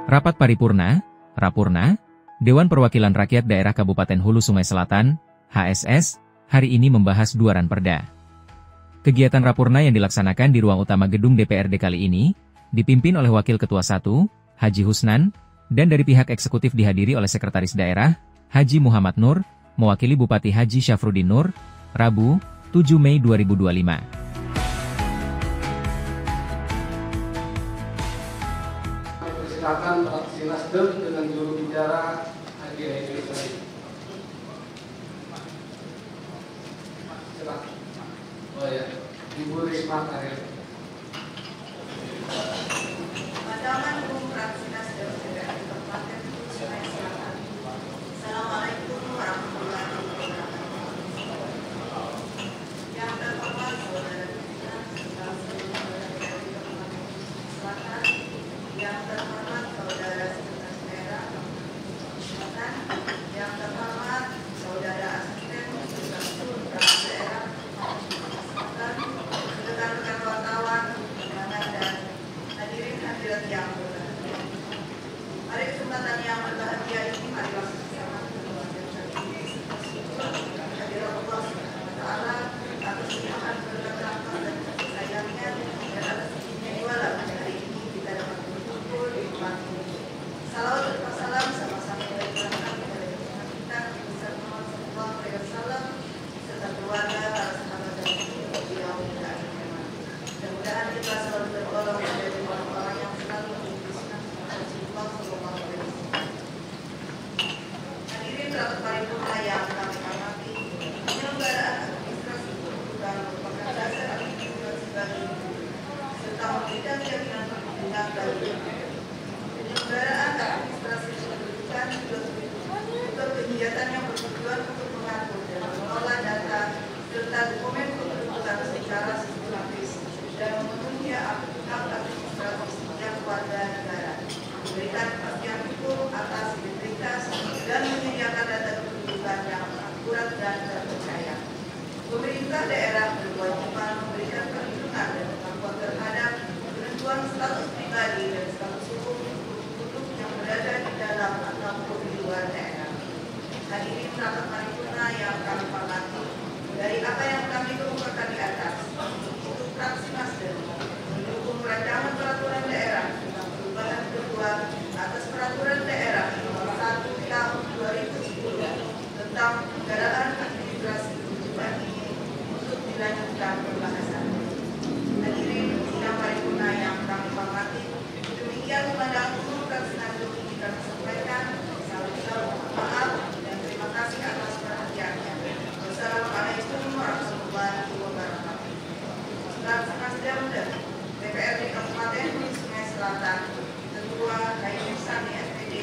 Rapat Paripurna, Rapurna, Dewan Perwakilan Rakyat Daerah Kabupaten Hulu Sungai Selatan, HSS, hari ini membahas 2 ranperda. Kegiatan Rapurna yang dilaksanakan di ruang utama gedung DPRD kali ini, dipimpin oleh Wakil Ketua 1, Haji Husnan, dan dari pihak eksekutif dihadiri oleh Sekretaris Daerah, Haji Muhammad Nur, mewakili Bupati Haji Syafruddin Nur, Rabu, 7 Mei 2025. Silakan fraksi Nasdem dengan juru bicara Haji Haidil Said. Silakan. Oh ya, Ibu Risma Karel. Pandangan umum fraksi Nasdem DPRD Kabupaten Hulu Sungai Selatan. Assalamualaikum warahmatullahi wabarakatuh. Yang terhormat saudara pimpinan serta seluruh anggota DPRD Kabupaten Hulu Selatan, yang terhormat saudara Sekretaris Daerah Kabupaten Selatan, yang terhormat saudara asisten serta seluruh perangkat daerah Selatan, rekan-rekan wartawan, undangan dan hadirin hadirat yang berbahagia. Pada kesempatan yang berbahagia ini, marilah bersama berdoa dan bersyukur kehadirat Allah Subhanahu wa Ta'ala atas limpahan berkat rahmat dan kasih sayangnya, dan atas izinnya jualan hari ini kita dapat berkumpul di tempat ini. Salawat dan salam sama-sama diberikan kepada Tuhan kita, Nabi Muhammad SAW, serta keluarga, para sahabat dan beliau dan mudah-mudahan kita selalu tergolong menjadi orang-orang yang selalu mengikuti sunnah Rasulullah SAW. Hadirin rapat paripurna yang kami hormati, penyelenggaraan administrasi kependudukan merupakan dasar aktivitas bagi serta memberikan jaminan perlindungan bagi penyelenggaraan administrasi kependudukan juga kegiatan yang bertujuan untuk mengatur dan mengelola data serta dokumen kependudukan secara sistematis dan memenuhi hak administratif setiap warga negara, memberikan kepastian hukum atas integritas dan menyediakan data kependudukan yang akurat dan terpercaya. Pemerintah daerah berkewajiban memberikan perlindungan dan kemampuan terhadap penentuan status pribadi dan status hukum penduduk yang berada di dalam ataupun di luar daerah. Hadirin rapat paripurna yang kami hormati, dari apa yang kami kemukakan di atas, untuk fraksi Nasdem mendukung rancangan peraturan daerah tentang perubahan kedua atas peraturan daerah nomor 1 tahun 2010 tentang penyelenggaraan administrasi kependudukan ini untuk dilanjutkan pembahasan. Hadirin sidang paripurna yang kami hormati, demikian pandangan umum fraksi Nasdem ini kami sampaikan. Mohon maaf dan terima kasih atas perhatiannya. Wassalamualaikum warahmatullahi wabarakatuh. Fraksi Nasdem dan DPRD Kabupaten Hulu Sungai Selatan, Ketua Haji Sani SPD,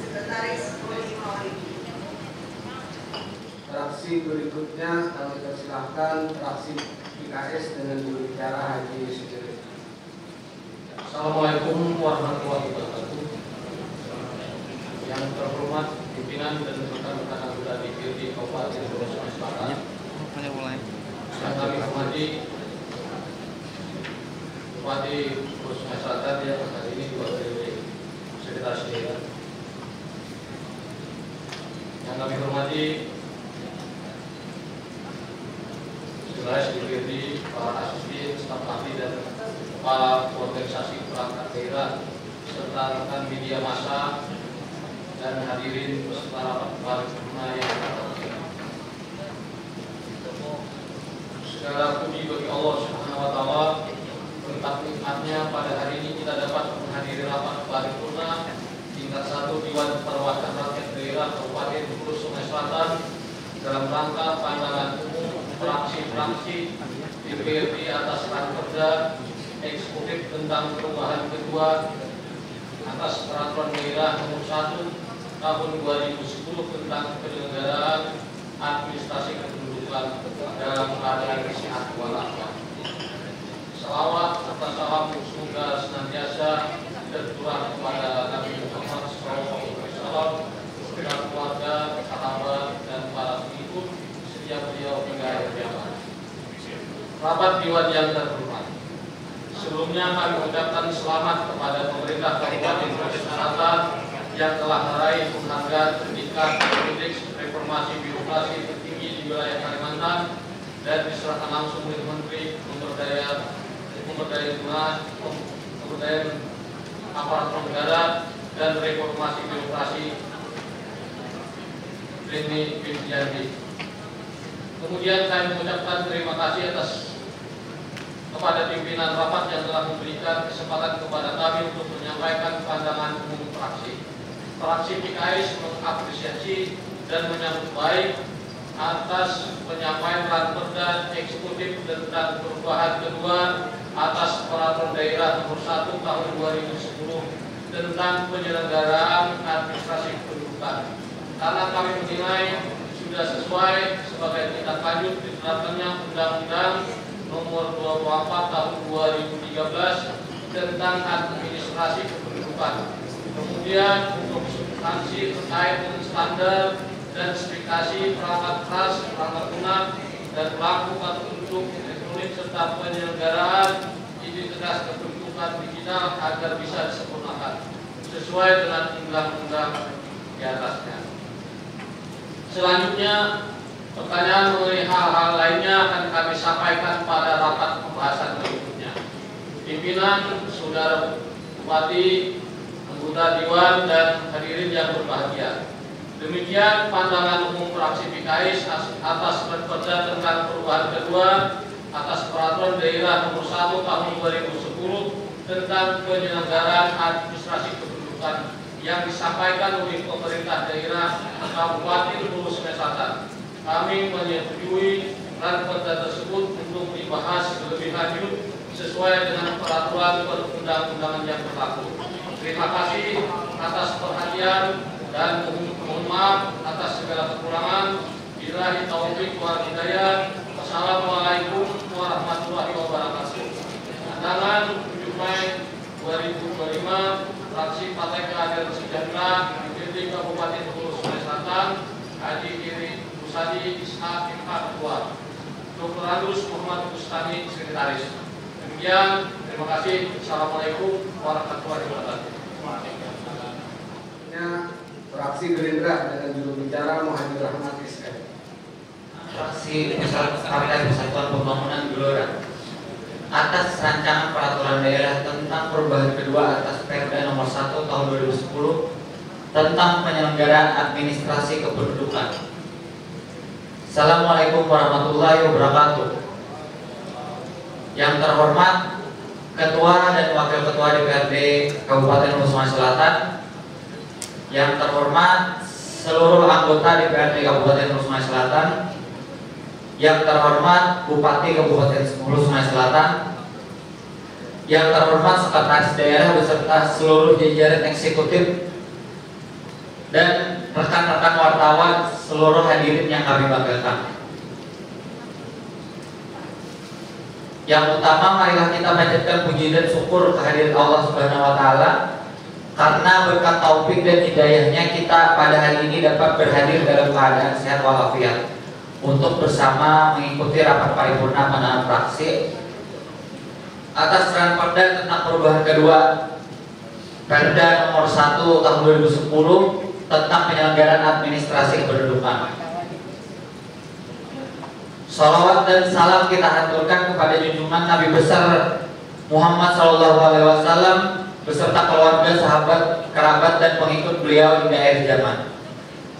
Sekretaris Koli Maulidi. Fraksi berikutnya kami persilahkan fraksi PKS dengan juru bicara Haji Sudiri. Assalamualaikum warahmatullahi wabarakatuh. Yang terhormat pimpinan dan rekan-rekan anggota DPRD Kabupaten Hulu Sungai Selatan, yang kami hormati Bupati Hulu Sungai Selatan yang hari ini diwakili Sekretaris Daerah. Yang kami hormati Sekretaris DPRD, para asisten, staf ahli dan kepala organisasi perangkat daerah serta rekan media massa dan hadirin peserta rapat paripurna yang berbahagia. Segala puji bagi Allah Subhanahu wa Ta'ala, berkat nikmatnya pada hari ini kita dapat menghadiri rapat paripurna tingkat 1 Dewan Perwakilan Rakyat Daerah Kabupaten Hulu Sungai Selatan dalam rangka pandangan umum fraksi-fraksi DPRD atas ranperda eksekutif tentang perubahan kedua atas peraturan daerah nomor 1 tahun 2010 tentang penyelenggaraan administrasi kependudukan dalam keadaan sehat walafiat. Salawat serta salam semoga senantiasa tercurah kepada Nabi Muhammad SAW, keluarga, sahabat, dan para pengikut setiap beliau hingga akhir zaman. Rapat Dewan yang terhormat, Sebelumnya kami ucapkan selamat kepada pemerintah Kabupaten Sulawesi Selatan yang telah meraih penghargaan tingkat indeks reformasi birokrasi tertinggi di wilayah Kalimantan dan diserahkan langsung oleh Menteri Pemberdayaan Aparatur Negara dan Reformasi Birokrasi Rini Fitrianti. Kemudian saya mengucapkan terima kasih kepada pimpinan rapat yang telah memberikan kesempatan kepada kami untuk menyampaikan pandangan umum fraksi. Fraksi PKS mengapresiasi dan menyambut baik atas penyampaian Ranperda Eksekutif tentang perubahan kedua atas Peraturan Daerah Nomor 1 Tahun 2010 tentang penyelenggaraan administrasi kependudukan. Karena kami menilai sudah sesuai sebagai tindak lanjut diterapkannya Undang-Undang Nomor 24 Tahun 2013 tentang administrasi kependudukan. Kemudian untuk substansi terkait dengan standar dan spesifikasi perangkat keras, perangkat lunak, dan pelaku atau bentuk elektronik serta penyelenggaraan identitas kependudukan digital agar bisa disempurnakan sesuai dengan undang-undang di atasnya. Selanjutnya, pertanyaan mengenai hal-hal lainnya akan kami sampaikan pada rapat pembahasan berikutnya. Pimpinan, saudara Bupati, anggota Dewan, dan hadirin yang berbahagia. Demikian pandangan umum fraksi PKS atas Ranperda tentang perubahan kedua atas Peraturan Daerah Nomor 1 Tahun 2010 tentang penyelenggaraan administrasi kependudukan yang disampaikan oleh pemerintah daerah Kabupaten Hulu Sungai Selatan. Kami menyetujui Ranperda tersebut untuk dibahas lebih lanjut sesuai dengan peraturan perundang-undangan yang berlaku. Terima kasih atas perhatian dan mohon maaf atas segala kekurangan. Billahi taufiq wal hidayah. Wassalamualaikum warahmatullahi wabarakatuh. Pandangan 7 Mei 2025, fraksi Partai Keadilan Sejahtera DPRD Kabupaten Hulu Sungai Selatan, Haji Iri Musadi Ishak Ketua, Dr. Andrus Muhammad Bustani Sekretaris. Demikian, terima kasih. Assalamualaikum warahmatullahi wabarakatuh. Fraksi Gerindra dengan juru bicara Muhammad Rahmat SK. Fraksi Partai Persatuan Pembangunan Gelora atas rancangan peraturan daerah tentang perubahan kedua atas Perda Nomor 1 Tahun 2010 tentang penyelenggaraan administrasi kependudukan. Assalamualaikum warahmatullahi wabarakatuh. Yang terhormat Ketua dan Wakil Ketua DPRD Kabupaten Hulu Sungai Selatan, yang terhormat seluruh anggota DPRD Kabupaten Hulu Sungai Selatan, yang terhormat Bupati Kabupaten Hulu Sungai Selatan, yang terhormat Sekretaris Daerah beserta seluruh jajaran eksekutif, dan rekan-rekan wartawan seluruh hadirin yang kami banggakan. Yang utama, marilah kita panjatkan puji dan syukur kehadiran Allah Subhanahu wa Ta'ala, karena berkat taufik dan hidayahnya kita pada hari ini dapat berhadir dalam keadaan sehat walafiat untuk bersama mengikuti rapat paripurna pandangan fraksi atas Ranperda tentang perubahan kedua Perda Nomor 1 Tahun 2010 tentang penyelenggaraan administrasi kependudukan. Salawat dan salam kita haturkan kepada junjungan Nabi besar Muhammad SAW beserta keluarga, sahabat, kerabat, dan pengikut beliau hingga akhir zaman.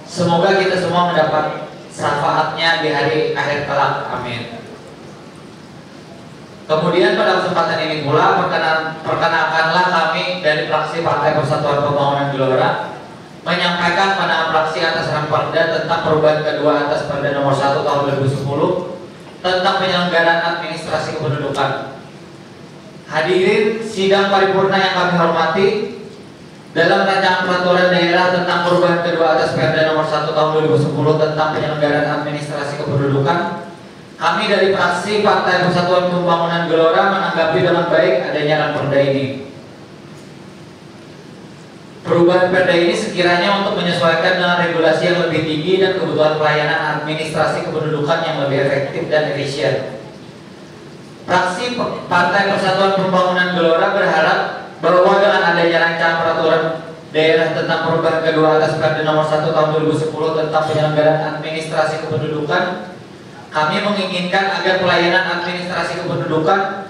Semoga kita semua mendapat syafaatnya di hari akhir kelak. Amin. Kemudian pada kesempatan ini pula perkenalkanlah kami dari fraksi Partai Persatuan Pembangunan Gelora menyampaikan pandangan fraksi atas Ranperda tentang perubahan kedua atas Perda Nomor 1 Tahun 2010 tentang penyelenggaraan administrasi kependudukan. Hadirin sidang paripurna yang kami hormati, dalam rancangan peraturan daerah tentang perubahan kedua atas Perda Nomor 1 Tahun 2010 tentang penyelenggaraan administrasi kependudukan, kami dari fraksi Partai Persatuan Pembangunan Gelora menanggapi dengan baik adanya Ranperda ini. Perubahan Perda ini sekiranya untuk menyesuaikan dengan regulasi yang lebih tinggi dan kebutuhan pelayanan administrasi kependudukan yang lebih efektif dan efisien. Fraksi Partai Persatuan Pembangunan Gelora berharap bahwa dengan adanya rancangan peraturan daerah tentang perubahan kedua atas Perda Nomor 1 Tahun 2010 tentang penyelenggaraan administrasi kependudukan, kami menginginkan agar pelayanan administrasi kependudukan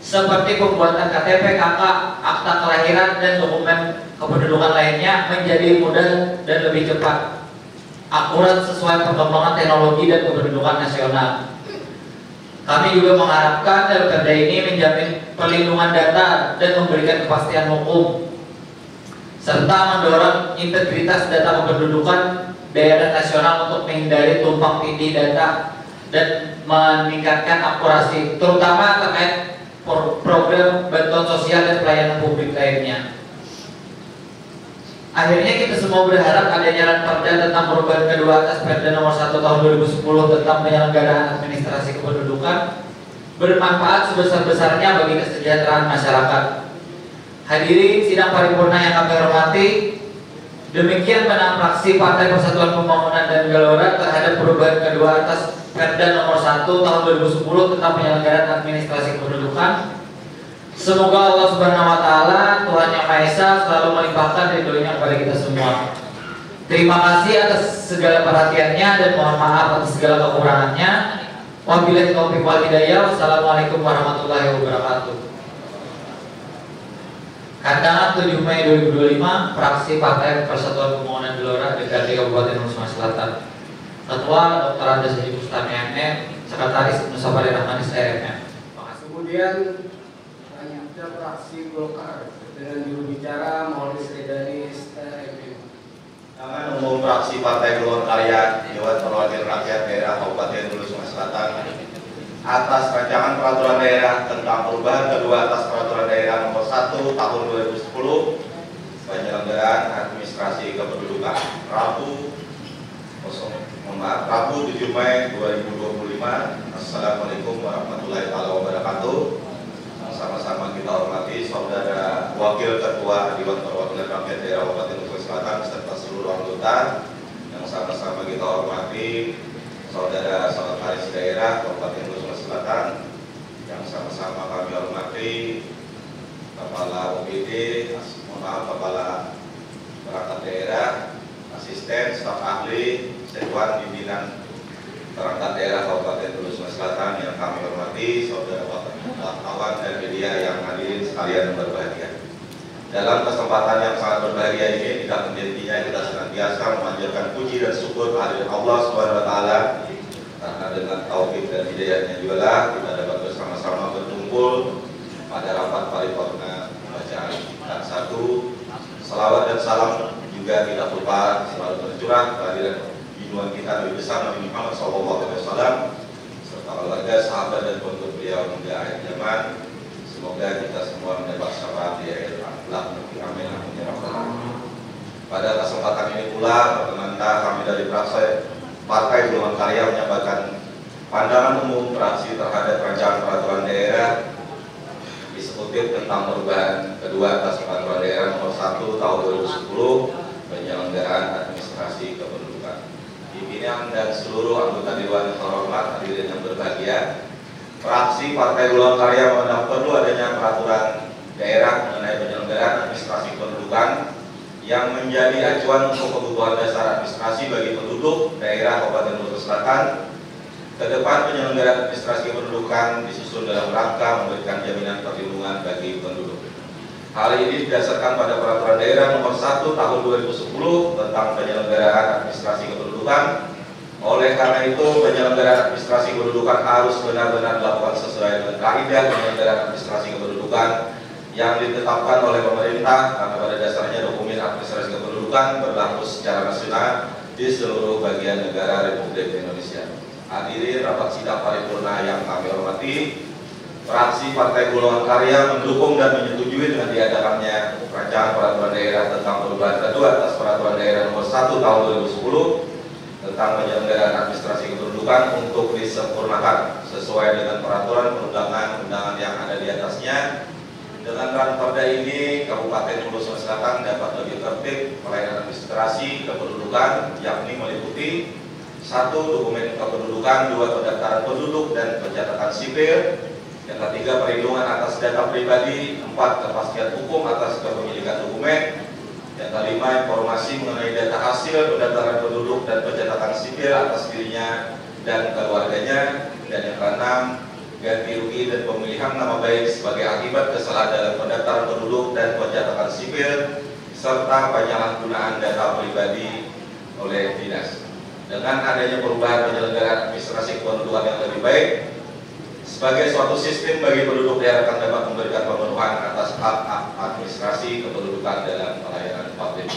seperti pembuatan KTP, KK, akta kelahiran, dan dokumen kependudukan lainnya menjadi mudah dan lebih cepat, akurat sesuai perkembangan teknologi dan kependudukan nasional. Kami juga mengharapkan Perda ini menjamin perlindungan data dan memberikan kepastian hukum, serta mendorong integritas data kependudukan daerah nasional untuk menghindari tumpang tindih data dan meningkatkan akurasi, terutama terkait program bantuan sosial dan pelayanan publik lainnya. Akhirnya kita semua berharap adanya Perda tentang perubahan kedua atas Perda Nomor 1 Tahun 2010 tentang penyelenggaraan administrasi kependudukan bermanfaat sebesar-besarnya bagi kesejahteraan masyarakat. Hadirin sidang paripurna yang kami hormati, demikian pandangan fraksi Partai Persatuan Pembangunan dan Gelora terhadap perubahan kedua atas Perda Nomor 1 Tahun 2010 tentang penyelenggaraan administrasi kependudukan. Semoga Allah Subhanahu wa Ta'ala, Tuhan Yang Maha Esa, selalu melimpahkan ridho-Nya kepada kita semua. Terima kasih atas segala perhatiannya dan mohon maaf atas segala kekurangannya. Wabillahi taufiq wal hidayah. Wassalamualaikum warahmatullahi wabarakatuh. Kandangan 7 Mei 2025, fraksi Partai Persatuan Pembangunan Gelora DPRD Kabupaten Hulu Sungai Selatan. Ketua Dr. Andes Haji Bustami MM, Sekretaris Nusapari Rahmani SRM. Kemudian fraksi Golkar dengan juru bicara Maulid Sedaris TMM. Tangan umum fraksi Partai Golongan Karya Dewan Perwakilan Rakyat Daerah Kabupaten Hulu Sungai Selatan atas rancangan peraturan daerah tentang perubahan kedua atas peraturan daerah Nomor 1 Tahun 2010 penyelenggaraan administrasi kependudukan Rabu 7 Mei 2025. Assalamualaikum warahmatullahi wabarakatuh. Sama-sama kita hormati Saudara Wakil Ketua Dewan Perwakilan Rakyat Daerah Kabupaten Hulu Sungai Selatan serta seluruh anggota, yang sama-sama kita hormati Saudara Sekretaris Daerah Kabupaten Hulu Sungai Selatan, yang sama-sama kami hormati Kepala OPD, Kepala Perangkat Daerah, Asisten, Staf Ahli, Satuan Pimpinan Perangkat Daerah Kabupaten Hulu Sungai Selatan yang kami hormati, saudara wartawan dan media yang hadirin sekalian berbahagia. Dalam kesempatan yang sangat berbahagia ini, tidak henti-hentinya kita senantiasa memanjatkan puji dan syukur kehadirat Allah Subhanahu wa Ta'ala, karena dengan taufik dan hidayahnya juga kita dapat bersama-sama berkumpul pada rapat paripurna bacaan Kitab 1. Salawat dan salam juga tidak lupa selalu tercurah kehadiran junjungan kita Nabi besar Nabi Muhammad SAW serta keluarga, sahabat dan pengikut beliau hingga akhir zaman. Semoga kita semua mendapat syafaat di akhir kelak. Amin. Amin ya rabbal alamin. Pada kesempatan ini pula, perkenankan kami dari Partai Golongan Karya menyampaikan pandangan umum fraksi terhadap rancangan peraturan daerah eksekutif tentang perubahan kedua atas peraturan daerah Nomor 1 Tahun 2010 penyelenggaraan administrasi kependudukan. Pimpinan dan seluruh anggota Dewan yang terhormat, hadirin yang berbahagia, fraksi Partai Golongan Karya memandang perlu adanya peraturan daerah mengenai penyelenggaraan administrasi kependudukan yang menjadi acuan untuk kebutuhan dasar administrasi bagi penduduk daerah Kabupaten Hulu Selatan. Kedepan penyelenggaraan administrasi kependudukan disusun dalam rangka memberikan jaminan perlindungan bagi penduduk. Hal ini didasarkan pada peraturan daerah Nomor 1 Tahun 2010 tentang penyelenggaraan administrasi kependudukan. Oleh karena itu, penyelenggaraan administrasi kependudukan harus benar-benar dilakukan sesuai dengan kaidah penyelenggaraan administrasi kependudukan yang ditetapkan oleh pemerintah, karena pada dasarnya dokumen administrasi kependudukan berlaku secara nasional di seluruh bagian negara Republik Indonesia. Hadirin rapat sidang paripurna yang kami hormati, fraksi Partai Golongan Karya mendukung dan menyetujui dengan diadakannya rancangan peraturan daerah tentang perubahan kedua atas peraturan daerah Nomor 1 Tahun 2010 tentang penyelenggaraan administrasi kependudukan untuk disempurnakan sesuai dengan peraturan perundang-undangan yang ada di atasnya. Dengan Perda ini, Kabupaten Hulu Sungai Selatan dapat lebih tertib pelayanan administrasi kependudukan, yakni meliputi 1. Dokumen kependudukan, 2. Pendaftaran penduduk dan pencatatan sipil, Yang ketiga, perlindungan atas data pribadi. 4, kepastian hukum atas kepemilikan dokumen. Yang kelima, informasi mengenai data hasil pendaftaran penduduk dan pencatatan sipil atas dirinya dan keluarganya. Dan yang keenam, ganti rugi dan pemilihan nama baik sebagai akibat kesalahan dalam pendaftaran penduduk dan pencatatan sipil serta penyalahgunaan data pribadi oleh dinas. Dengan adanya perubahan penyelenggaraan administrasi kependudukan yang lebih baik sebagai suatu sistem bagi penduduk diharapkan dapat memberikan pemenuhan atas hak-hak administrasi kependudukan dalam pelayanan publik.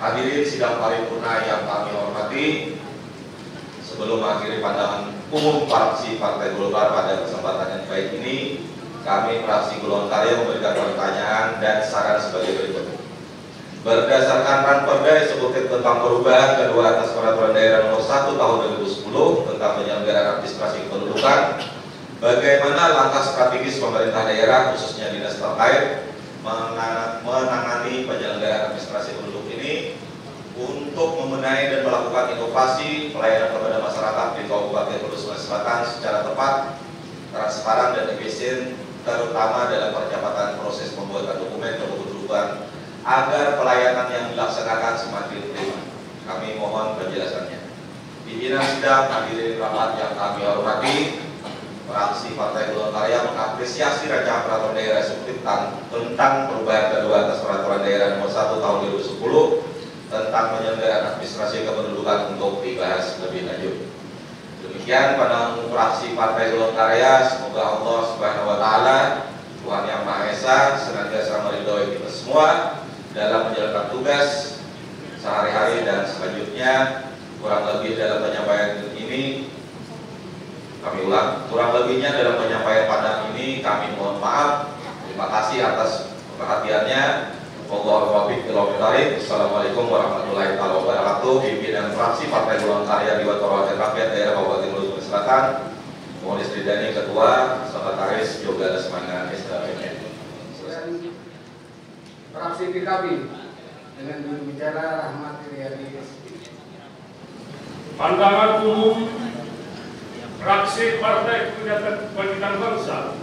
Hadirin sidang paripurna yang kami hormati, sebelum mengakhiri pandangan umum fraksi Partai Golkar pada kesempatan yang baik ini, kami fraksi Golongan Karya memberikan pertanyaan dan saran sebagai berikut. Berdasarkan Ranperda Eksekutif tentang perubahan kedua atas Peraturan Daerah Nomor 1 Tahun 2010 tentang penyelenggaraan administrasi kependudukan, bagaimana langkah strategis pemerintah daerah khususnya dinas terkait menangani penyelenggaraan administrasi penduduk ini untuk membenahi dan melakukan inovasi pelayanan kepada masyarakat di Kabupaten Hulu Sungai Selatan secara tepat, transparan dan efisien, terutama dalam percepatan proses pembuatan dokumen kependudukan agar pelayanan yang dilaksanakan semakin prima. Kami mohon penjelasannya. Pimpinan sidang, hadirin rapat yang kami hormati, fraksi Partai Golongan Karya mengapresiasi rancangan peraturan daerah eksekutif tentang perubahan kedua atas Peraturan Daerah Nomor 1 Tahun 2010 tentang penyelenggaraan administrasi kependudukan untuk dibahas lebih lanjut. Demikian pandangan fraksi Partai Golongan Karya. Semoga Allah Subhanahu Wa Taala, Tuhan Yang Maha Esa, senantiasa meridhoi kita semua dalam menjalankan tugas sehari-hari dan selanjutnya. Kurang lebih dalam penyampaian ini, kami ulang, kurang lebihnya dalam penyampaian pandangan ini kami mohon maaf. Terima kasih atas perhatiannya. Assalamualaikum warahmatullahi wabarakatuh. Pimpinan fraksi Partai Golongan Karya Dewan Perwakilan Rakyat Daerah Kabupaten Hulu Sungai Selatan, mohon Ridani Ketua, Sekretaris Yoga Lesmana SDM. Fraksi PKB dengan juru bicara Rahmat Riyadi. Pandangan umum fraksi Partai Kebangkitan Bangsa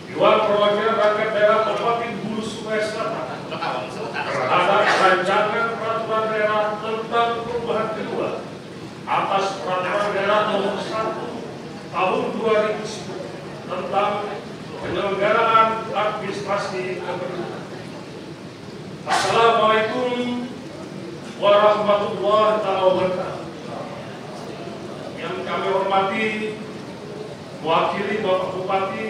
Dewan Perwakilan Rakyat Daerah Kabupaten Hulu Sungai Selatan terhadap rancangan peraturan daerah tentang perubahan kedua atas Peraturan Daerah Nomor 1 Tahun 2010 tentang penyelenggaraan administrasi kependudukan. Assalamualaikum warahmatullahi wabarakatuh. Yang kami hormati, mewakili Bapak Bupati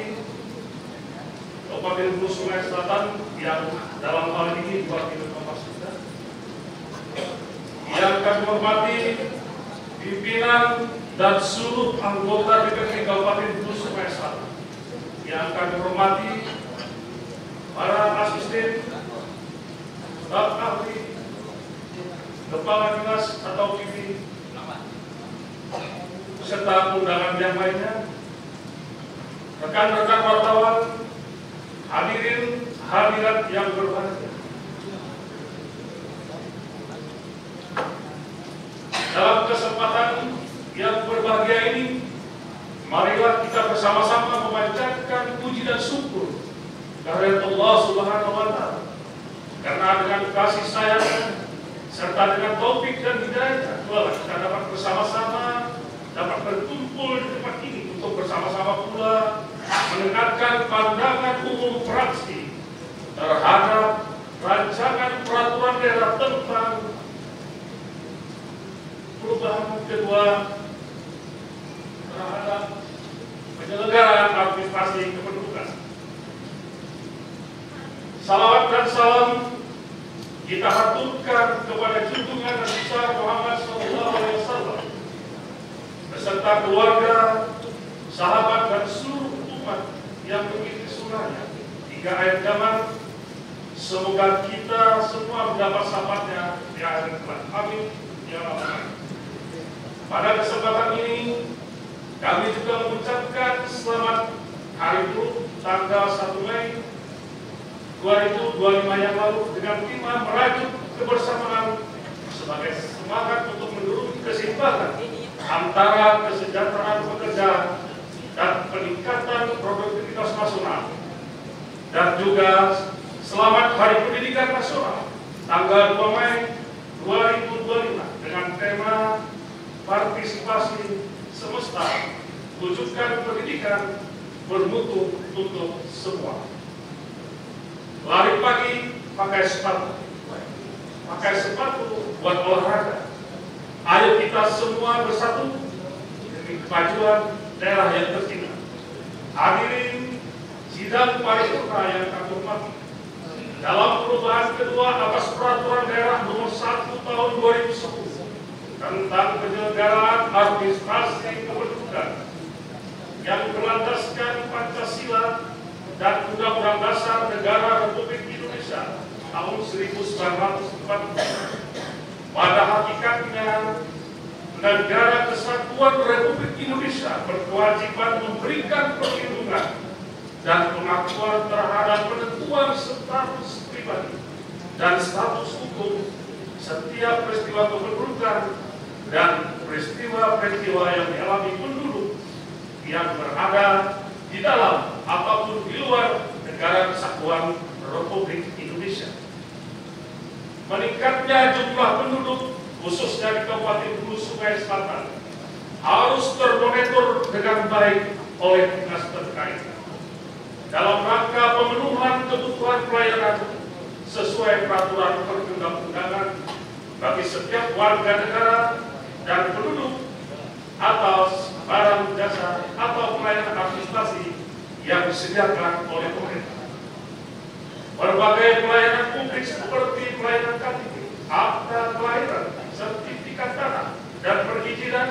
Kabupaten Hulu Sungai Selatan yang dalam hal ini diwakili Bapak Suda. Yang kami hormati, pimpinan dan seluruh anggota DPRD Kabupaten Hulu Sungai Selatan. Yang kami hormati, para asisten, staf ahli, kepala dinas atau PD, serta undangan yang lainnya, rekan-rekan wartawan, hadirin hadirat yang berbahagia. Dalam kesempatan yang berbahagia ini, marilah kita bersama-sama memanjatkan puji dan syukur kehadirat Allah Subhanahu wa Ta'ala. Karena dengan kasih sayang serta dengan taufik dan hidayah, kita dapat bersama-sama, dapat berkumpul di tempat ini untuk bersama-sama pula mendengarkan pandangan umum fraksi terhadap rancangan peraturan daerah tentang perubahan kedua terhadap penyelenggaraan administrasi kependudukan. Salawat dan salam kita haturkan kepada junjungan Nabi besar Muhammad SAW beserta keluarga, sahabat dan seluruh umat yang mengikuti sunnahnya hingga akhir zaman. Semoga kita semua mendapat syafaatnya di akhir kelak. Amin ya rabbal alamin. Pada kesempatan ini kami juga mengucapkan selamat Hari Buruh tanggal 1 Mei 2025 yang lalu dengan tema merajut kebersamaan sebagai semangat untuk menurunkan keseimbangan antara kesejahteraan pekerja dan peningkatan produktivitas nasional. Dan juga selamat Hari Pendidikan Nasional tanggal 2 Mei 2025 dengan tema partisipasi semesta, wujudkan pendidikan bermutu untuk semua. Lari pagi pakai sepatu buat olahraga. Ayo kita semua bersatu demi kemajuan daerah yang tercinta. Hadirin sidang paripurna yang kami hormati, dalam perubahan kedua atas peraturan daerah nomor 1 tahun 2010 tentang penyelenggaraan administrasi kependudukan yang berlandaskan Pancasila dan Undang-Undang Dasar Negara Republik Indonesia tahun 1945. Pada hakikatnya, negara kesatuan Republik Indonesia berkewajiban memberikan perlindungan dan pengakuan terhadap penentuan status pribadi dan status hukum setiap peristiwa kependudukan dan peristiwa-peristiwa yang dialami penduduk yang berada di dalam ataupun di luar negara kesatuan Republik Indonesia. Meningkatnya jumlah penduduk khususnya di Kabupaten Hulu Sungai Selatan harus termonitor dengan baik oleh dinas terkait dalam rangka pemenuhan kebutuhan pelayanan sesuai peraturan perundang-undangan bagi setiap warga negara dan penduduk atas barang jasa atau pelayanan administrasi yang disediakan oleh pemerintah. Berbagai pelayanan publik seperti pelayanan KTP, akta kelahiran, sertifikat tanah, dan perizinan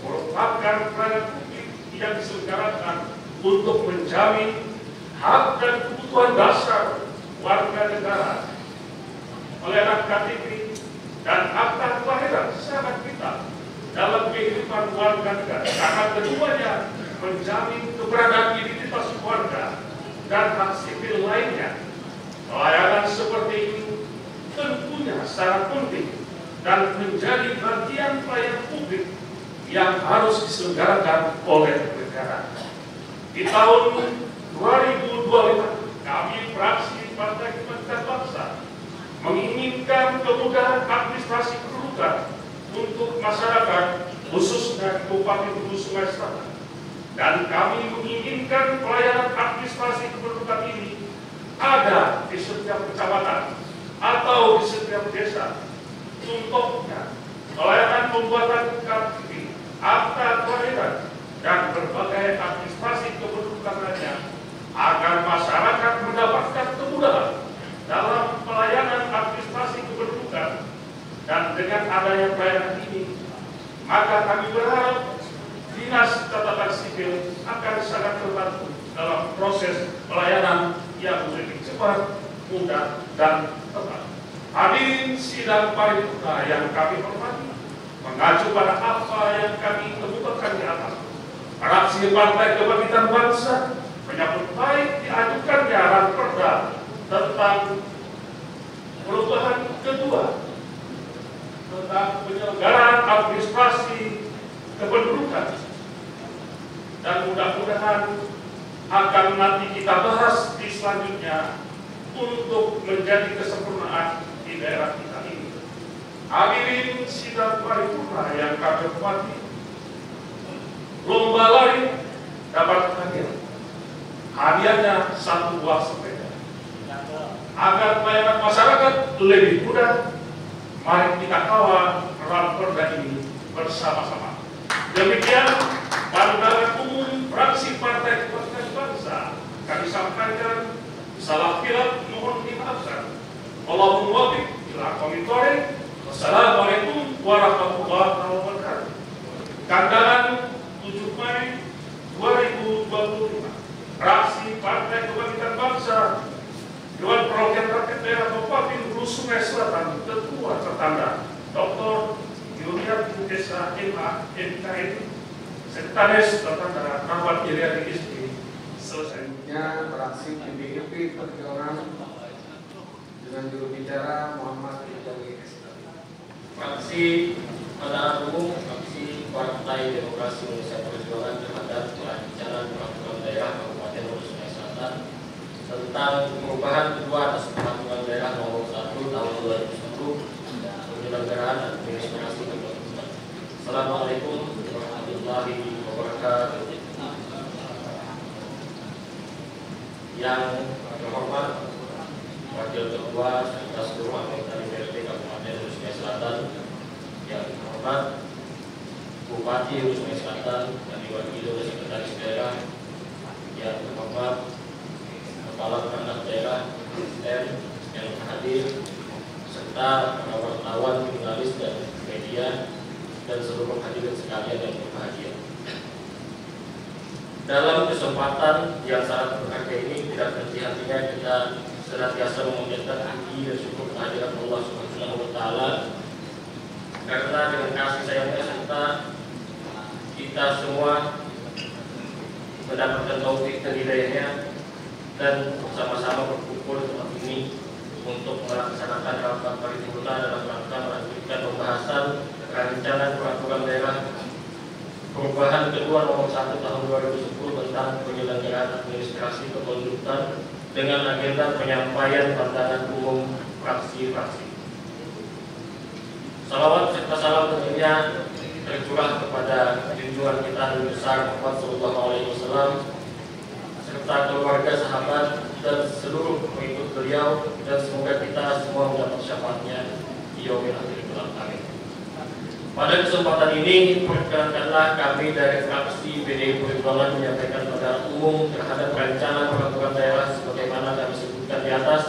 merupakan pelayanan publik yang diselenggarakan untuk menjamin hak dan kebutuhan dasar warga negara. Pelayanan KTP dan akta kelahiran sangat vital dalam kehidupan warga negara karena keduanya menjamin keberadaan identitas warga dan hak sipil lainnya. Pelayanan seperti ini tentunya sangat penting dan menjadi bagian pelayanan publik yang harus diselenggarakan oleh negara. Di tahun 2025, kami fraksi Partai Kebangkitan Bangsa menginginkan kemudahan administrasi kependudukan untuk masyarakat khususnya di Kabupaten Hulu Sungai Selatan, dan kami menginginkan pelayanan administrasi kependudukan ini ada di setiap kecamatan atau di setiap desa. Contohnya pelayanan pembuatan KTP, akta kelahiran, dan berbagai administrasi kependudukan lainnya agar masyarakat mendapatkan kemudahan dalam pelayanan administrasi kependudukan. Dan dengan adanya pelayanan ini, maka kami berharap Dinas Catatan Sipil akan sangat terbantu dalam proses pelayanan yang lebih cepat, mudah, dan tepat. Hadirin sidang paripurna yang kami hormati, mengacu pada apa yang kami kemukakan di atas, fraksi Partai Kebangkitan Bangsa menyambut baik diajukannya Ranperda tentang perubahan kedua tentang penyelenggaraan administrasi kependudukan, dan mudah-mudahan akan nanti kita bahas di selanjutnya untuk menjadi kesempurnaan di daerah kita ini. Hadirin sidang paripurna yang kami hormati, lomba lari dapat hadir. Hadiahnya 1 buah sepeda. Agar pelayanan masyarakat lebih mudah, mari kita kawal Ranperda ini bersama-sama. Demikian pandangan umum fraksi Partai Kebangkitan Bangsa kami sampaikan. Salah hilaf mohon dimaafkan. Allahumma wafiq ila aqwamit thoriq. Wassalamualaikum warahmatullahi wabarakatuh. Kandangan 7 Mei 2025. Fraksi Partai Kebangkitan Bangsa, Dewan Perwakilan Rakyat Daerah Kabupaten Hulu Sungai Selatan, Ketua Tertanda Dr. Yuniarti Desa MA MKM, Sekretaris Tertanda Rahmat Iriadi SP. Selesai. Fraksi PDIP Perjuangan dengan juru bicara Muhammad Ridwan SK. Fraksi Pandangan Umum, Fraksi Partai Demokrasi Indonesia Perjuangan terhadap pembicaraan tentang perubahan kedua atas Peraturan Daerah Nomor 1 Tahun 2010 penyelenggaraan administrasi kependudukan. Assalamualaikum warahmatullahi wabarakatuh. Yang terhormat Wakil Ketua serta seluruh anggota DPRD Kabupaten Hulu Sungai Selatan, yang terhormat Bupati Hulu Sungai Selatan dan diwakili oleh Sekretaris Daerah, yang terhormat Kepala Perangkat Daerah, yang hadir, serta para wartawan, jurnalis dan media, dan seluruh hadirin sekalian yang berbahagia. Dalam kesempatan yang sangat berharga ini, tidak henti-hentinya kita senantiasa memanjatkan puji dan syukur kehadirat Allah Subhanahu wa Ta'ala, karena dengan kasih sayangnya serta kita semua mendapatkan taufik dan hidayahnya dan bersama-sama berkumpul di tempat ini untuk melaksanakan rapat paripurna dalam rangka melanjutkan pembahasan rancangan peraturan daerah perubahan kedua nomor 1 tahun 2010 tentang penyelenggaraan administrasi kependudukan dengan agenda penyampaian pandangan umum fraksi-fraksi. Salawat serta salam tentunya tercurah kepada junjungan kita Nabi besar Muhammad SAW serta keluarga, sahabat dan seluruh pengikut beliau, dan semoga kita semua mendapat syafaatnya di yaumil akhir kelak. Amin. Pada kesempatan ini, perkenankanlah kami dari fraksi PDI Perjuangan menyampaikan pandangan umum terhadap rancangan peraturan daerah sebagaimana kami sebutkan di atas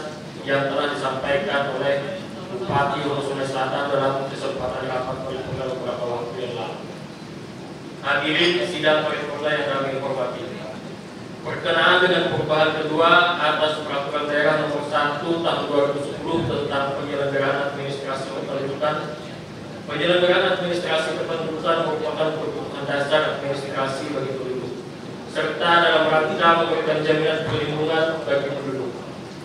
yang telah disampaikan oleh Bupati Hulu Sungai Selatan dalam kesempatan rapat paripurna beberapa waktu yang lalu. Hadirin sidang paripurna yang kami hormati, berkenaan dengan perubahan kedua atas Peraturan Daerah Nomor 1 Tahun 2010 tentang penyelenggaraan administrasi kependudukan. Penyelenggaraan administrasi kependudukan merupakan kebutuhan dasar administrasi bagi penduduk, serta dalam rangka memberikan jaminan perlindungan bagi penduduk.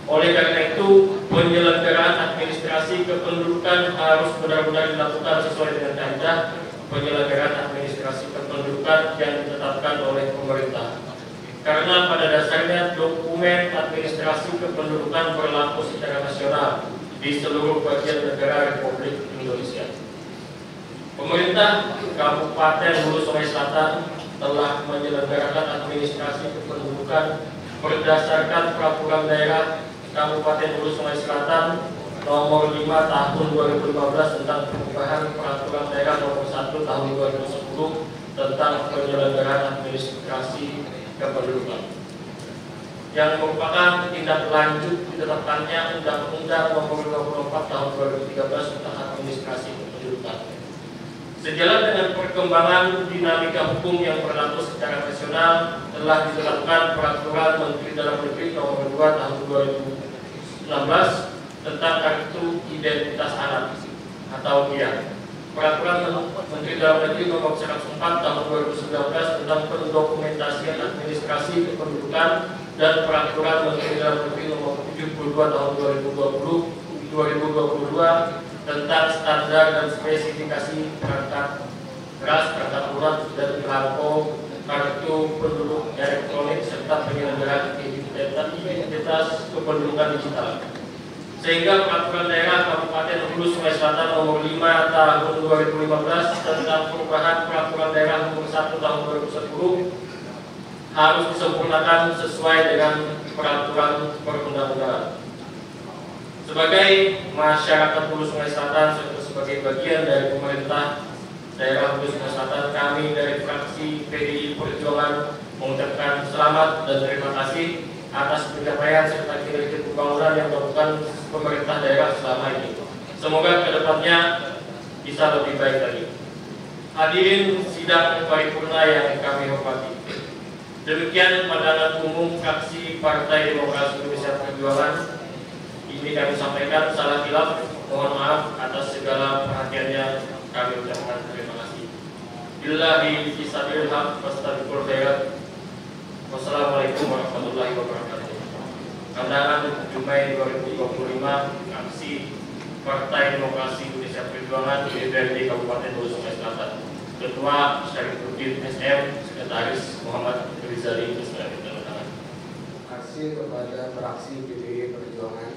Oleh karena itu, penyelenggaraan administrasi kependudukan harus benar-benar dilakukan sesuai dengan kaidah penyelenggaraan administrasi kependudukan yang ditetapkan oleh pemerintah. Karena pada dasarnya dokumen administrasi kependudukan berlaku secara nasional di seluruh bagian negara Republik Indonesia. Pemerintah Kabupaten Hulu Sungai Selatan telah menyelenggarakan administrasi kependudukan berdasarkan Peraturan Daerah Kabupaten Hulu Sungai Selatan Nomor 5 Tahun 2015 tentang perubahan Peraturan Daerah Nomor 1 Tahun 2010 tentang penyelenggaraan administrasi kependudukan, yang merupakan tindak lanjut ditetapkannya Undang-Undang Nomor 24 Tahun 2013 tentang administrasi kependudukan. Sejalan dengan perkembangan dinamika hukum yang berlaku secara nasional, telah ditetapkan Peraturan Menteri Dalam Negeri Nomor 2 Tahun 2016 tentang Kartu Identitas Anak atau KIA, Peraturan Menteri Dalam Negeri Nomor 104 Tahun 2019 tentang pendokumentasian administrasi kependudukan, dan Peraturan Menteri Dalam Negeri Nomor 72 Tahun 2022 tentang standar dan spesifikasi perangkat keras, perangkat lunak, dan belangko kartu penduduk elektronik serta penyelenggaraan identitas kependudukan digital. Sehingga Peraturan Daerah Kabupaten Hulu Sungai Selatan Nomor 5 Tahun 2015 tentang perubahan Peraturan Daerah Nomor 1 Tahun 2010 harus disempurnakan sesuai dengan peraturan perundang-undangan. Sebagai masyarakat Hulu Sungai Selatan serta sebagai bagian dari pemerintah daerah Hulu Sungai Selatan, kami dari fraksi PDI Perjuangan mengucapkan selamat dan terima kasih atas pencapaian serta kinerja pembangunan yang dilakukan pemerintah daerah selama ini. Semoga kedepannya bisa lebih baik lagi. Hadirin sidang paripurna yang kami hormati, demikian pandangan umum fraksi Partai Demokrasi Indonesia Perjuangan. Ini kami sampaikan, salah hilaf mohon maaf atas segala perhatiannya, kami ucapkan terima kasih. Billahi fisabilil haq wastabiqul khairat. Wassalamualaikum warahmatullahi wabarakatuh. Pandangan 7 Mei 2025, fraksi Partai Demokrasi Indonesia Perjuangan DPRD Kabupaten Hulu Sungai Selatan. Ketua Syarifuddin SM, Sekretaris Muhammad Rizali. Terima kasih. kasih kepada fraksi PDI Perjuangan.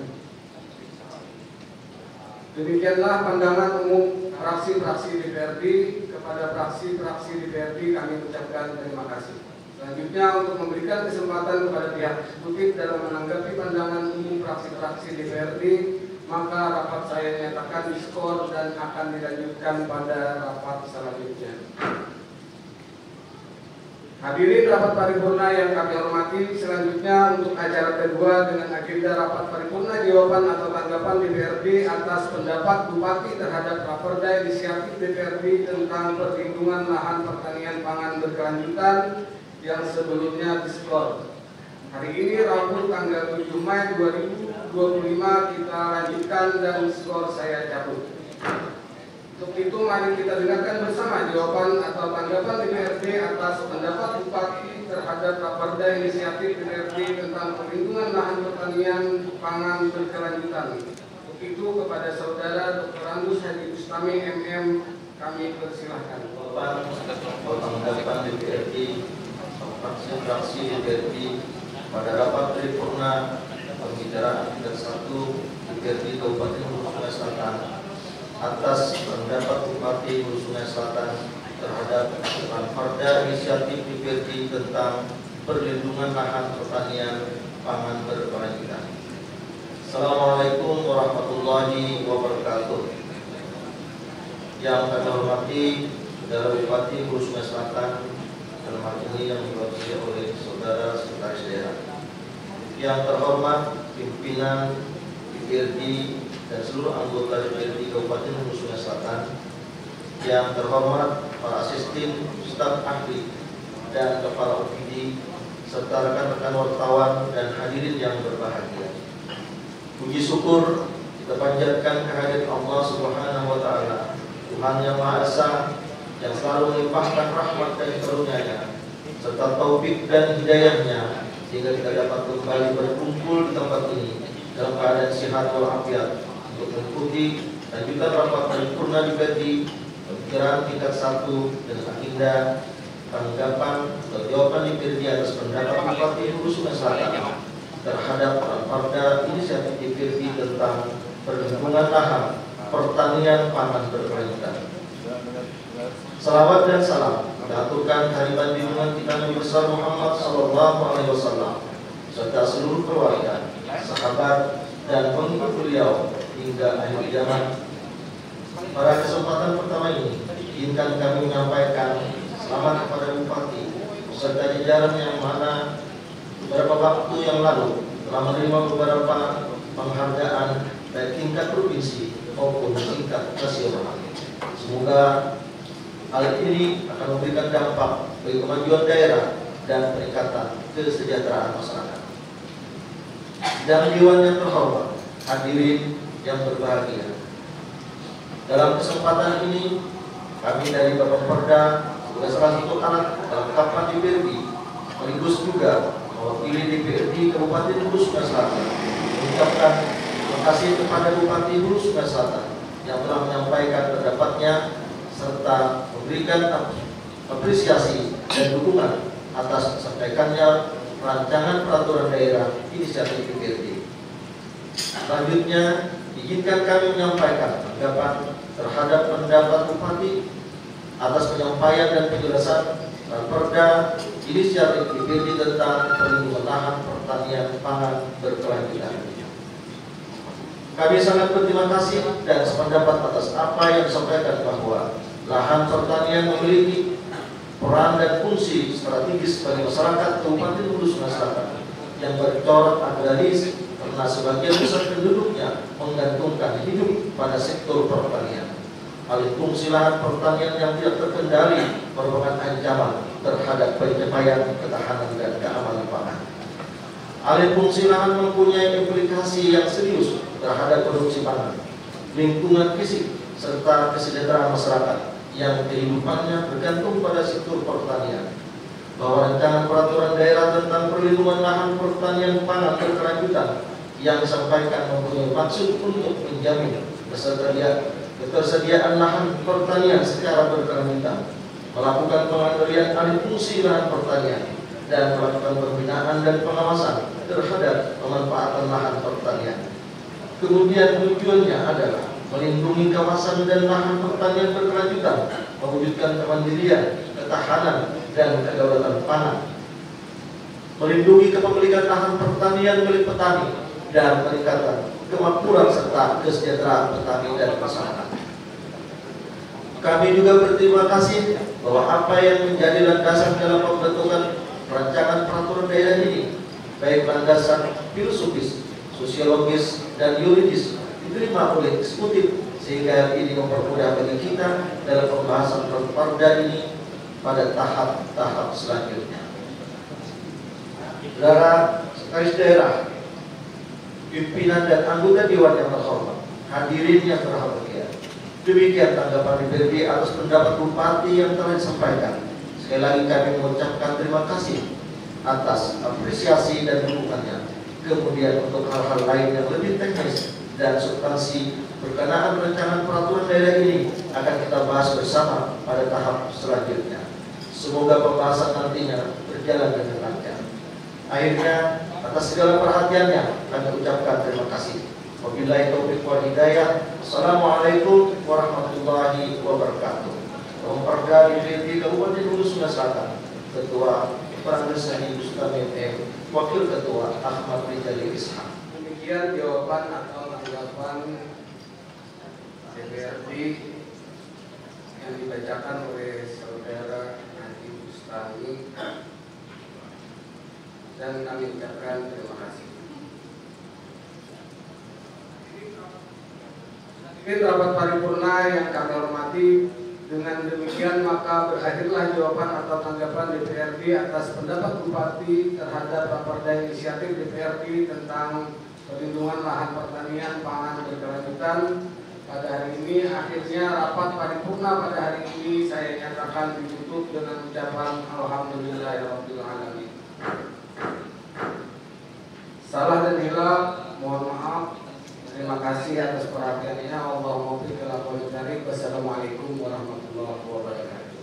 Demikianlah pandangan umum fraksi-fraksi DPRD. Kepada fraksi-fraksi DPRD kami ucapkan terima kasih. Selanjutnya, untuk memberikan kesempatan kepada pihak eksekutif dalam menanggapi pandangan umum fraksi-fraksi DPRD, maka rapat saya nyatakan diskor dan akan dilanjutkan pada rapat selanjutnya. Hadirin rapat paripurna yang kami hormati, selanjutnya untuk acara kedua dengan agenda rapat paripurna jawaban atau tanggapan DPRD atas pendapat Bupati terhadap Raperda Inisiatif DPRD tentang perlindungan lahan pertanian pangan berkelanjutan yang sebelumnya diskor. Hari ini Rabu tanggal 7 Mei 2025 kita lanjutkan dan skor saya cabut. Untuk itu mari kita dengarkan bersama jawaban atau tanggapan DPRD atas pendapat Bupati terhadap Raperda Inisiatif DPRD tentang perlindungan lahan pertanian pangan berkelanjutan. Untuk itu kepada Saudara Dr. Andus Haji Bustami MM kami persilahkan. Tanggapan DPRD fraksi DPRD pada rapat paripurna pembicaraan tingkat 1 DPRD Kabupaten Hulu Sungai Selatan atas pendapat Bupati Hulu Sungai Selatan terhadap Raperda Inisiatif DPRD tentang perlindungan lahan pertanian pangan berkelanjutan. Assalamualaikum warahmatullahi wabarakatuh. Yang kami hormati Saudara Bupati Hulu Sungai Selatan, dalam hal ini yang diwakili oleh Saudara Sekretaris Daerah. Yang terhormat pimpinan DPRD dan seluruh anggota DPRD Kabupaten Hulu Sungai Selatan. Yang terhormat para asisten, staf ahli dan kepala OPD serta rekan-rekan wartawan dan hadirin yang berbahagia. Puji syukur kita panjatkan kehadirat Allah Subhanahu wa taala, Tuhan yang Maha Esa, yang selalu melimpahkan rahmat dan karunia-Nya serta taufik dan hidayahnya sehingga kita dapat kembali berkumpul di tempat ini dalam keadaan sehat walafiat untuk mengikuti lanjutan rapat paripurna DPRD pembicaraan tingkat 1 dengan agenda tanggapan atau jawaban DPRD atas pendapat Bupati Hulu Sungai Selatan terhadap Raperda Inisiatif DPRD tentang perlindungan lahan pertanian pangan berkelanjutan. Salawat dan salam kita aturkan hadirat junjungan kita Nabi besar Muhammad SAW serta seluruh keluarga, sahabat dan pengikut beliau hingga akhir zaman. Pada kesempatan pertama ini, izinkan kami menyampaikan selamat kepada Bupati serta jajaran yang mana beberapa waktu yang lalu telah menerima beberapa penghargaan baik tingkat provinsi maupun tingkat nasional. Semoga hal ini akan memberikan dampak bagi kemajuan daerah dan peningkatan kesejahteraan masyarakat. Dan dewan yang terhormat, hadirin yang berbahagia. Dalam kesempatan ini, kami dari Bapperda sebagai salah satu alat dalam kapan DPRD, sekaligus juga mewakili DPRD Kabupaten Hulu Sungai Selatan, mengucapkan terima kasih kepada Bupati Hulu Sungai Selatan yang telah menyampaikan pendapatnya serta memberikan apresiasi dan dukungan atas disampaikannya rancangan peraturan daerah inisiatif DPRD. Selanjutnya, izinkan kami menyampaikan tanggapan terhadap pendapat Bupati atas penyampaian dan penjelasan Raperda Inisiatif DPRD tentang perlindungan lahan pertanian pangan berkelanjutan. Kami sangat berterima kasih dan sependapat atas apa yang disampaikan bahwa lahan pertanian memiliki peran dan fungsi strategis bagi masyarakat Kabupaten Hulu Sungai Selatan yang bercorak agraris karena sebagian besar penduduknya menggantungkan hidup pada sektor pertanian. Alih fungsi lahan pertanian yang tidak terkendali merupakan ancaman terhadap pencapaian ketahanan dan keamanan pangan. Alih fungsi lahan mempunyai implikasi yang serius terhadap produksi pangan, lingkungan fisik, serta kesejahteraan masyarakat yang kehidupannya bergantung pada sektor pertanian. Bahwa rancangan peraturan daerah tentang perlindungan lahan pertanian pangan berkelanjutan yang disampaikan mempunyai maksud untuk menjamin ketersediaan lahan pertanian secara berkelanjutan, melakukan pengendalian alih fungsi lahan pertanian, dan melakukan pembinaan dan pengawasan terhadap pemanfaatan lahan pertanian. Kemudian tujuannya adalah melindungi kawasan dan lahan pertanian berkelanjutan, mewujudkan kemandirian, ketahanan, dan kedaulatan pangan, melindungi kepemilikan lahan pertanian milik petani, dan meningkatkan kemakmuran serta kesejahteraan petani dan masyarakat. Kami juga berterima kasih bahwa apa yang menjadi landasan dalam pembentukan rancangan peraturan daerah ini, baik landasan filosofis, sosiologis, dan yuridis, diterima oleh eksekutif, sehingga ini mempermudah bagi kita dalam pembahasan perda ini pada tahap-tahap selanjutnya. Saudara Sekretaris Daerah, pimpinan dan anggota Dewan yang terhormat, hadirin yang berbahagia, demikian tanggapan DPRD atas pendapat Bupati yang telah disampaikan. Sekali lagi kami mengucapkan terima kasih atas apresiasi dan dukungannya. Kemudian untuk hal-hal lain yang lebih teknis dan substansi berkenaan rancangan peraturan daerah ini akan kita bahas bersama pada tahap selanjutnya. Semoga pembahasan nantinya berjalan dengan lancar. Akhirnya, atas segala perhatiannya kami ucapkan terima kasih. Wabillahi taufiq wal hidayah. Assalamualaikum warahmatullahi wabarakatuh. Perda DPRD Kabupaten Hulu Sungai Selatan, Ketua Pranggresani Bustamin M, Wakil Ketua Ahmad Rijali Ishak. Demikian jawaban atau tanggapan DPRD yang dibacakan oleh Saudara Haji Bustami, dan kami ucapkan terima kasih. Ini rapat paripurna yang kami hormati. Dengan demikian maka berakhirlah jawaban atau tanggapan DPRD atas pendapat Bupati terhadap raperda inisiatif DPRD tentang perlindungan lahan pertanian pangan berkelanjutan pada hari ini. Akhirnya rapat paripurna pada hari ini saya nyatakan ditutup dengan ucapan alhamdulillahirabbil alamin. Salah dan hilal mohon maaf. Terima kasih atas perhatiannya. Allahumma biqil aqwal karim. Wassalamualaikum warahmatullahi wabarakatuh.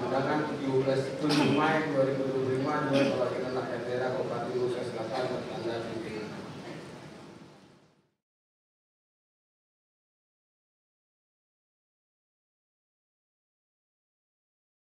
Undangan 7 Mai 2025 Dewan Perwakilan Rakyat Daerah Kabupaten Hulu Sungai Selatan bertanda pimpin.